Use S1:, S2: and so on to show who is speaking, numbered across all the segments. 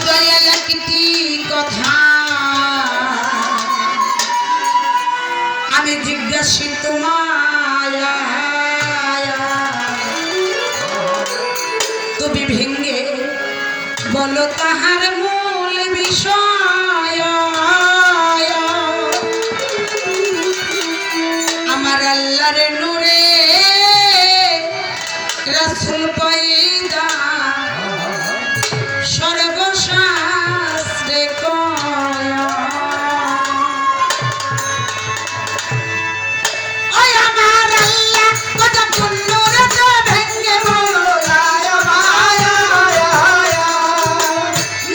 S1: দয়াল একটি কথা আমি জিজ্ঞাসি তোমায়, তুমি ভেঙ্গে বলো তাহার মূল বিষয়। আমার আল্লাহর নূরে রাসূল পয়দা সর্বশাস্ত্রে কয়। ওই আমার আল্লাহ কথা কুল্লুরে ভেঙ্গে বলো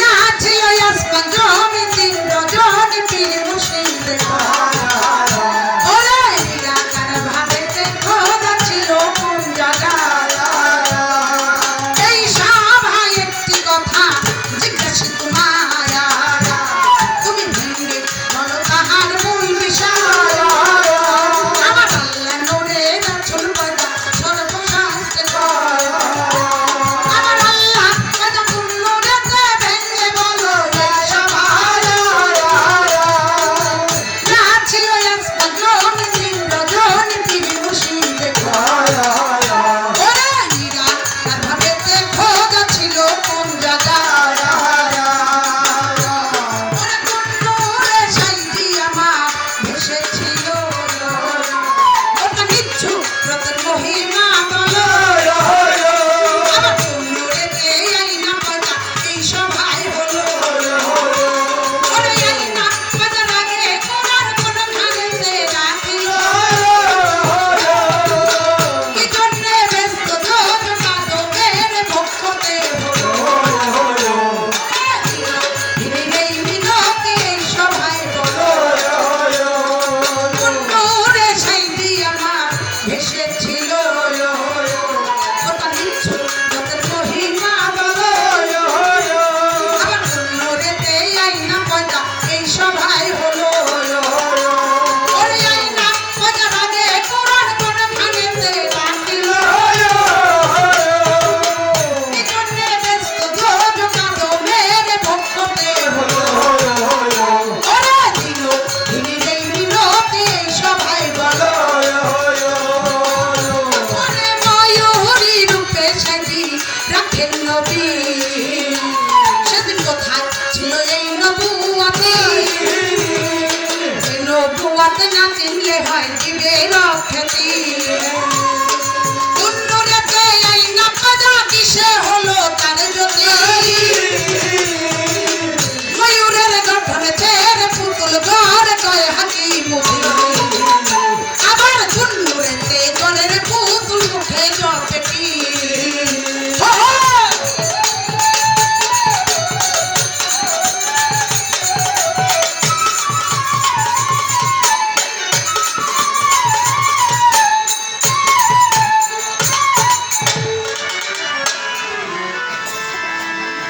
S1: না ছিল আসমান জমি তিন রজন পীর মুর্শিদ ওরে নিরাকার ভাবেতে খোদা ছিল কোন জায়গায়। এই সভায় একটি কথা জিজ্ঞাসি তোমায়, তুমি ভেঙ্গে বলো তাহার মূল বিষয়। আমার আল্লাহ নূরে রাসূল পয়দা সর্বশাস্ত্রে কয়। আমার আল্লাহ কথা কুল্লুরে ভেঙ্গে বলো এই সভায় না ছিল আসমান জমি তিন রজন পীর মুর্শিদ ওরে নিরাকার ভাবেতে খোদা ছিল কোন জায়গায়। ওরে কুল্লুরে সাইদি আমার ভেসেছিল ওটা নিচ্ছু রতন মহিমা বলো। আমার কুল্লুরেতে আইনা পয়দা এই সভায় হলো। ওরে আইনা পয়দার আগে কোরআন কোন খানেতে রাখিল। কি জন্যে ব্যস্ত যোজনা তোদের পক্ষতে হলো। এই মিনতি এই সভায় বলো। কুল্লুরে সাইদি আমার ভেসেছিল ওটা নিচ্ছু রতন মহিমা বলো। আমার কুল্লুরেতে আইনা পয়দা এই সভায় হলো। ওরে আইনা পয়দার আগে কোরআন কোন খানেতে রাখিল। কি জন্যে ব্যস্ত যোজনা তোদের পক্ষতে হলো। ওরে দিল দিনের এই মিনতি এই সভায় বলো। ওরে ময়ূরী রূপে সেদিন রাখেন নবী, সেদিন কোথায় ছিল এই নবুয়াতে। এই নবুয়াতে না চিনলে হয় দিবে রক্ষতি।